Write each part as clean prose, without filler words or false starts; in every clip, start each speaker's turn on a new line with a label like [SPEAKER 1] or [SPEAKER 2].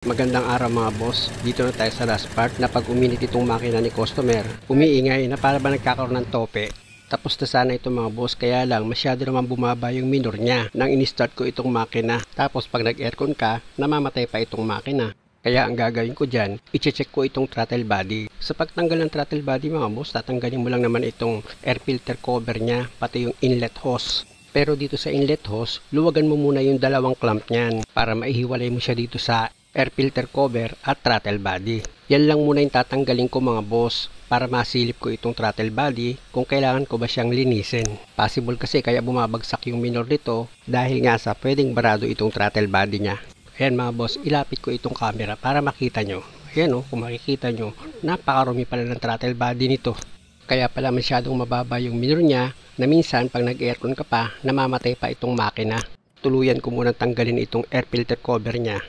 [SPEAKER 1] Magandang araw mga boss, dito na tayo sa last part na pag uminit itong makina ni customer, umiingay na para ba nagkakaroon ng tope. Tapos na sana itong mga boss, kaya lang masyado naman bumaba yung minor niya nang in-start ko itong makina. Tapos pag nag-aircon ka, namamatay pa itong makina. Kaya ang gagawin ko dyan, i-check ko itong throttle body. Sa pagtanggal ng throttle body mga boss, tatanggalin mo lang naman itong air filter cover niya, pati yung inlet hose. Pero dito sa inlet hose, luwagan mo muna yung dalawang clamp niyan para maihiwalay mo siya dito sa air filter cover at throttle body. Yan lang muna yung tatanggalin ko mga boss para masilip ko itong throttle body kung kailangan ko ba siyang linisin. Possible kasi kaya bumabagsak yung minor nito dahil nga sa pwedeng barado itong throttle body niya. Ayan mga boss, ilapit ko itong camera para makita nyo. Ayan o, kung makikita nyo, napakarumi pala ng throttle body nito. Kaya pala masyadong mababa yung minor niya na minsan pag nag-aircon ka pa, namamatay pa itong makina. Tuluyan ko muna tanggalin itong air filter cover niya.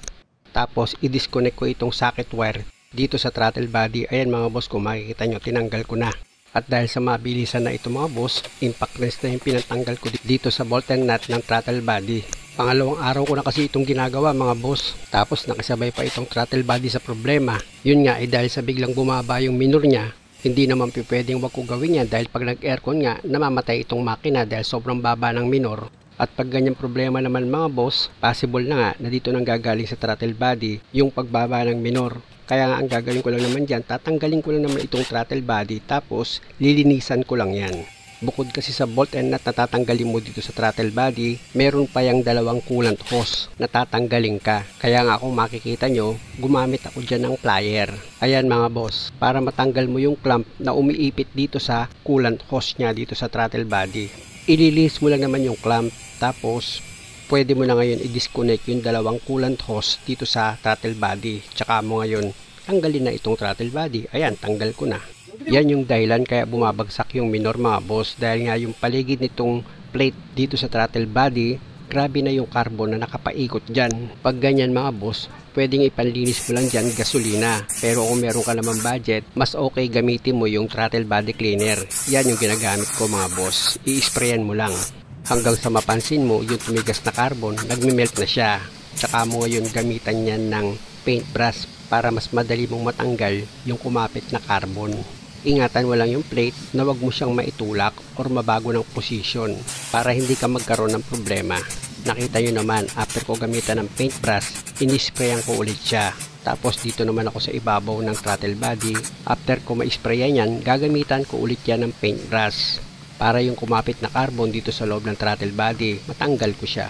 [SPEAKER 1] Tapos i-disconnect ko itong socket wire dito sa throttle body. Ayan mga boss, kung makikita nyo, tinanggal ko na. At dahil sa mabilisan na ito mga boss, impact wrench na yung pinatanggal ko dito sa bolt and nut ng throttle body. Pangalawang araw ko na kasi itong ginagawa mga boss. Tapos nakasabay pa itong throttle body sa problema. Yun nga, dahil sa biglang bumaba yung minor niya, hindi naman pwedeng wag ko gawin yan dahil pag nag-aircon nga, namamatay itong makina dahil sobrang baba ng minor. At pag ganyang problema naman mga boss, possible na nga na dito nang gagaling sa throttle body yung pagbaba ng minor. Kaya nga ang gagawin ko lang naman dyan, tatanggalin ko lang naman itong throttle body tapos lilinisan ko lang yan. Bukod kasi sa bolt and nut na tatanggalin mo dito sa throttle body, meron pa yung dalawang coolant hose na tatanggalin ka. Kaya nga kung makikita nyo, gumamit ako dyan ng plier. Ayan mga boss, para matanggal mo yung clamp na umiipit dito sa coolant hose nya dito sa throttle body. Ililis mo lang naman yung clamp, tapos pwede mo na ngayon i-disconnect yung dalawang coolant hose dito sa throttle body. Tsaka mo ngayon tanggalin na itong throttle body. Ayan, tanggal ko na. Yan yung dahilan kaya bumabagsak yung minor mga boss, dahil nga yung paligid nitong plate dito sa throttle body, grabe na yung carbon na nakapaikot dyan. Pag ganyan mga boss, pwedeng ipanlinis mo lang dyan gasolina. Pero kung meron ka naman budget, mas okay gamitin mo yung throttle body cleaner. Yan yung ginagamit ko mga boss. I-sprayan mo lang hanggang sa mapansin mo yung tumigas na carbon, nagme-melt na siya. Tsaka mo ngayon gamitan yan ng paintbrush para mas madali mong matanggal yung kumapit na carbon. Ingatan mo lang yung plate na wag mo siyang maitulak or mabago ng position para hindi ka magkaroon ng problema. Nakita nyo naman, after ko gamitan ng paintbrush, inisprayan ko ulit siya. Tapos dito naman ako sa ibabaw ng throttle body. After ko ma-sprayan yan, gagamitan ko ulit yan ng paintbrush para yung kumapit na carbon dito sa loob ng throttle body, matanggal ko siya.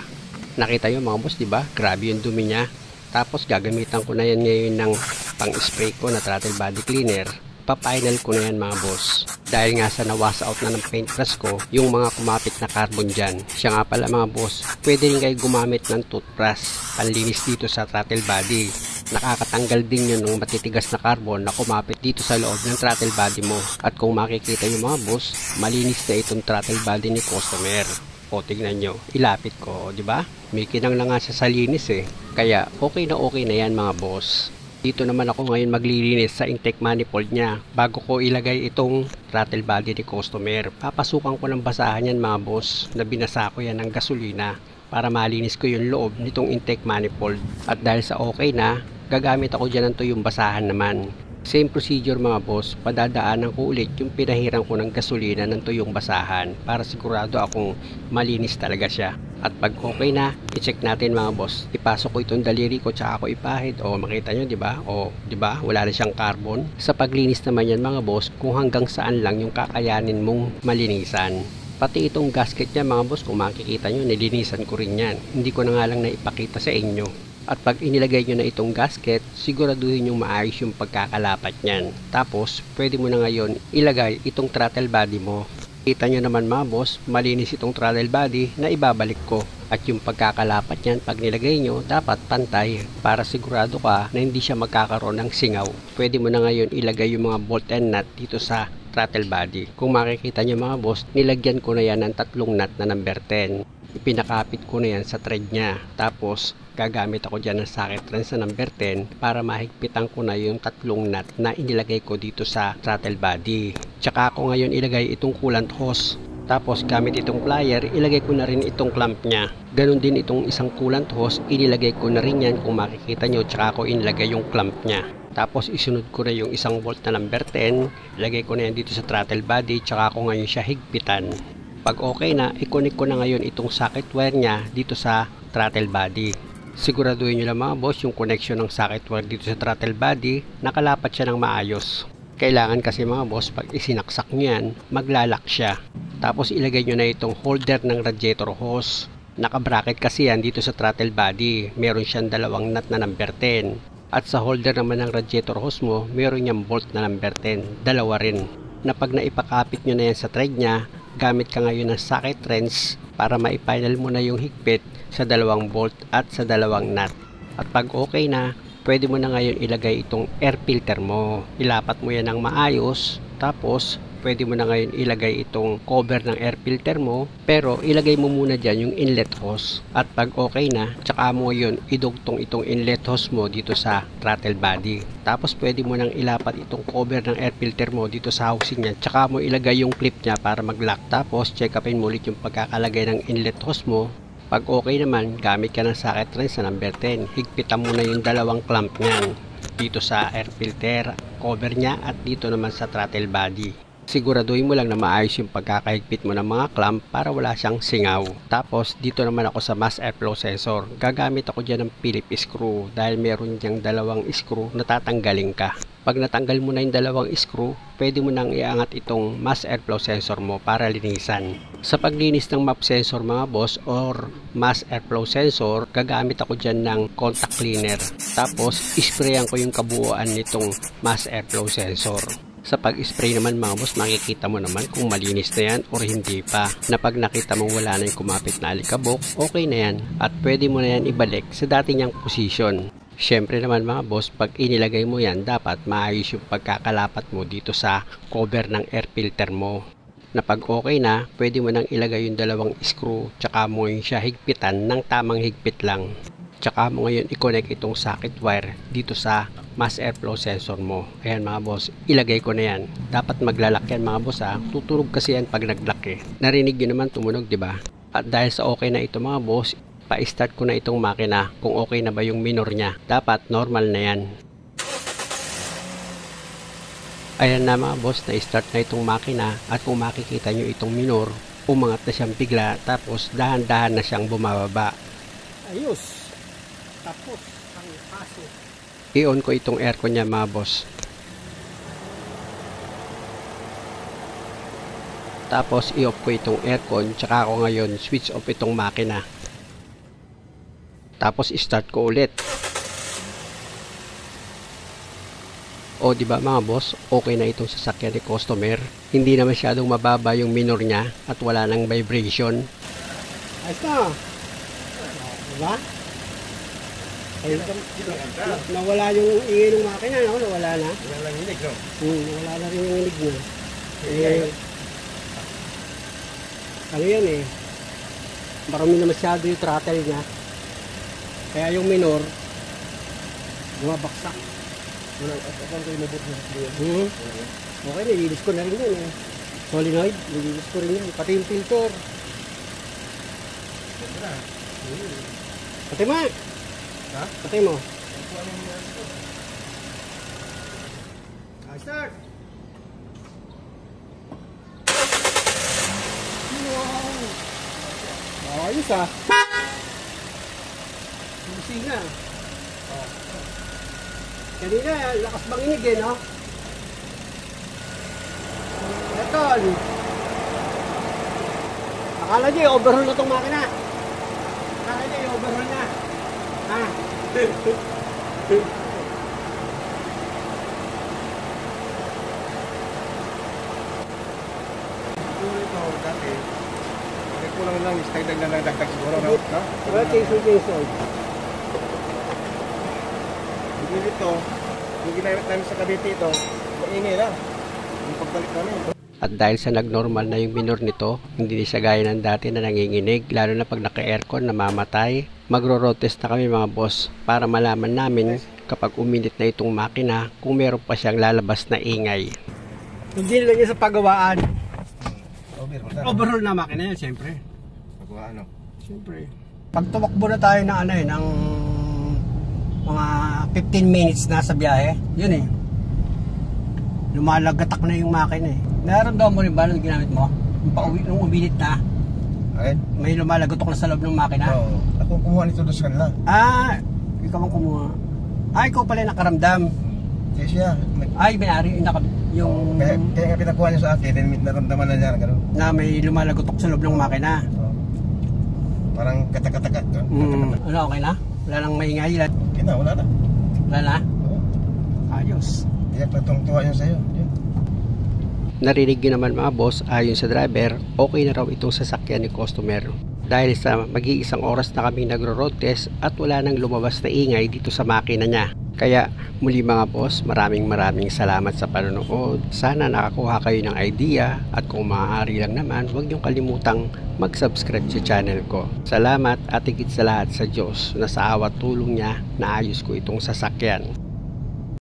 [SPEAKER 1] Nakita nyo mga boss, diba? Grabe yung dumi niya. Tapos gagamitan ko na yan ngayon ng pang-spray ko na throttle body cleaner. Pa-final ko na yan mga boss. Dahil nga sa nawas out na ng paintbrush ko, yung mga kumapit na carbon dyan. Siya nga pala mga boss, pwede rin kayo gumamit ng toothbrush, panlinis dito sa throttle body. Nakakatanggal din yun ng matitigas na carbon na kumapit dito sa loob ng throttle body mo. At kung makikita yung mga boss, malinis na itong throttle body ni customer. O tignan nyo, ilapit ko, di ba? May kinang na nga siya sa linis eh. Kaya okay na yan mga boss. Dito naman ako ngayon maglilinis sa intake manifold niya bago ko ilagay itong throttle body ni customer. Papasukan ko ng basahan yan mga boss, na binasa ko yan ng gasolina para malinis ko yung loob nitong intake manifold. At dahil sa okay na, gagamit ako dyan ng tuyong basahan naman. Same procedure mga boss, padadaanan ko ulit yung pinahiran ko ng gasolina ng tuyong basahan para sigurado akong malinis talaga siya. At pag okay na, i-check natin mga boss. Ipasok ko itong daliri ko tsaka ako ipahid. O makita nyo, 'di ba? O 'di ba? Wala na siyang carbon. Sa paglinis naman yan mga boss, kung hanggang saan lang yung kakayanin mong malinisan. Pati itong gasket niya mga boss, kung makikita nyo, nilinisan ko rin yan. Hindi ko na nga lang naipakita sa inyo. At pag inilagay nyo na itong gasket, siguraduhin yung maayos yung pagkakalapat niyan. Tapos, pwede mo na ngayon ilagay itong throttle body mo. Kita nyo naman mga boss, malinis itong throttle body na ibabalik ko. At yung pagkakalapat niyan, pag nilagay nyo, dapat pantay para sigurado ka na hindi siya magkakaroon ng singaw. Pwede mo na ngayon ilagay yung mga bolt and nut dito sa throttle body. Kung makikita nyo mga boss, nilagyan ko na yan ng 3 nut na number 10. Ipinakapit ko na yan sa thread niya. Tapos, gagamit ako dyan ng socket wrench na number 10 para mahigpitan ko na yung 3 nut na inilagay ko dito sa throttle body. Tsaka ako ngayon ilagay itong coolant hose. Tapos gamit itong plier, ilagay ko na rin itong clamp niya. Ganon din itong isang coolant hose, inilagay ko na rin yan kung makikita nyo, tsaka ako inilagay yung clamp niya. Tapos isunod ko na yung isang bolt na number 10, ilagay ko na yan dito sa throttle body, tsaka ako ngayon siya higpitan. Pag okay na, i-connect ko na ngayon itong socket wire niya dito sa throttle body. Siguraduhin nyo lang mga boss yung connection ng socket wire dito sa throttle body, nakalapat siya ng maayos. Kailangan kasi mga boss, pag isinaksak nyo yan, maglalak siya. Tapos ilagay nyo na itong holder ng radiator hose. Naka-bracket kasi yan dito sa throttle body, meron siyang dalawang nut na number 10. At sa holder naman ng radiator hose mo, meron niyang bolt na number 10, dalawa rin. Na pag naipakapit nyo na yan sa thread niya, gamit ka ngayon ng socket wrench para maifinal mo na yung higpit sa dalawang bolt at sa dalawang nut. At pag okay na, pwede mo na ngayon ilagay itong air filter mo. Ilapat mo yan ng maayos, tapos pwede mo na ngayon ilagay itong cover ng air filter mo, pero ilagay mo muna dyan yung inlet hose. At pag okay na, tsaka mo yun idugtong itong inlet hose mo dito sa throttle body. Tapos pwede mo nang ilapat itong cover ng air filter mo dito sa housing niya, tsaka mo ilagay yung clip niya para mag-lock. Tapos check upin mo ulit yung pagkakalagay ng inlet hose mo. Pag okay naman, gamit ka ng socket wrench sa number 10, higpitan mo na yung dalawang clamp niyan dito sa air filter cover niya at dito naman sa throttle body. Siguraduhin mo lang na maayos yung pagkakahigpit mo ng mga clamp para wala siyang singaw. Tapos dito naman ako sa mass airflow sensor. Gagamit ako dyan ng Phillips screw dahil meron diyang dalawang screw na tatanggalin ka. Pag natanggal mo na yung dalawang screw, pwede mo nang iangat itong mass airflow sensor mo para linisan. Sa paglinis ng map sensor mga boss or mass airflow sensor, gagamit ako dyan ng contact cleaner. Tapos isprayan ko yung kabuuan nitong mass airflow sensor. Sa pag-spray naman mga boss, makikita mo naman kung malinis na yan or hindi pa. Na pag nakita mong wala na yung kumapit na alikabok, okay na yan. At pwede mo na yan ibalik sa dati niyang position. Syempre naman mga boss, pag inilagay mo yan, dapat maayos yung pagkakalapat mo dito sa cover ng air filter mo. Na pag okay na, pwede mo nang ilagay yung dalawang screw, tsaka mo yung siya higpitan ng tamang higpit lang. Tsaka mo ngayon i-connect itong socket wire dito sa mass airflow sensor mo. Ayan mga boss, ilagay ko na yan. Dapat maglalak yan mga boss ha. Tutunog kasi yan pag naglock eh. Narinig nyo naman tumunog, di ba? At dahil sa okay na ito mga boss, pa-start ko na itong makina kung okay na ba yung minor niya. Dapat normal na yan. Ayan na mga boss, na-start na itong makina at kung makikita nyo itong minor, umangat na siyang bigla tapos dahan-dahan na siyang bumababa. Ayos! Tapos ang paso. I-on ko itong aircon niya mga boss. Tapos i-off ko itong aircon, tsaka ako ngayon switch off itong makina. Tapos i-start ko ulit. O di ba mga boss, okay na itong sasakyan ni customer. Hindi na masyadong mababa yung minor niya at wala nang vibration. Ayos na. Diba? Ay, nawala yung ingay ng makina, no? Nawala na. Nawala lang hinig, no? Nawala na rin yung hinig niya. Ano yan eh? Marami na masyado yung throttle niya. Kaya yung minor, bumabaksak. Okay, nililis ko na rin yun eh. Solenoid, nililis ko rin yun. Pati yung filter. Pati mo! Ha? Pati mo. Start! Wow! Ayos ah! Busina. Kanina, lakas manginig eh, no? Eton! Akala niyo, overhaul na itong makina. Akala niyo, overhaul na. Ha? Ito, dati. Kulang lang, istagdag na lang dagdag siguro, no? Well, change oil. Ito, yung ginamit namin sa Cavite ito, maingay lang. Yung pagbalik namin. At dahil sa nagnormal na yung minor nito, hindi siya gaya ng dati na nanginginig, lalo na pag naka-aircon, namamatay. Magro-road test na kami mga boss para malaman namin kapag uminit na itong makina kung meron pa siyang lalabas na ingay. Hindi lang niya sa pagawaan. Overhaul na makina yan, siyempre.
[SPEAKER 2] Pagkuha ano?
[SPEAKER 1] Siyempre. Pag tumakbo na tayo ng ano ng mga 15 minutes na sa biyahe, yun eh. Lumalagatak na yung makina eh. Naramdaman mo rin ba nung ginamit mo? Nung uminit na,
[SPEAKER 2] Ayun?
[SPEAKER 1] may lumalagotok na sa loob ng makina?
[SPEAKER 2] Oo. Ako kumuha nito doon sa kanila.
[SPEAKER 1] Ah, ikaw ang kumuha. Ah, ikaw pala yung nakaramdam.
[SPEAKER 2] Kaya siya.
[SPEAKER 1] Ay, may-ari yung
[SPEAKER 2] Kaya nga pinakuha niya sa akin, then naramdaman na niya gano'n.
[SPEAKER 1] na may lumalagotok sa loob ng makina.
[SPEAKER 2] Oo. Parang katak-katak.
[SPEAKER 1] Ano, okay na? Wala nang maingay.
[SPEAKER 2] Okay na, wala na.
[SPEAKER 1] Wala na?
[SPEAKER 2] Oo.
[SPEAKER 1] Ayos.
[SPEAKER 2] Tiyak na tungtuwa niya sa'yo. Yun.
[SPEAKER 1] Narinig nyo naman mga boss, ayon sa driver, okay na raw itong sasakyan ni customer. Dahil sa mag-iisang oras na kami nagro-road test at wala nang lumabas na ingay dito sa makina niya. Kaya muli mga boss, maraming salamat sa panonood. Sana nakakuha kayo ng idea at kung maaari lang naman, huwag niyong kalimutang mag-subscribe sa channel ko. Salamat at higit sa lahat sa Diyos na sa awat tulong niya naayos ko itong sasakyan.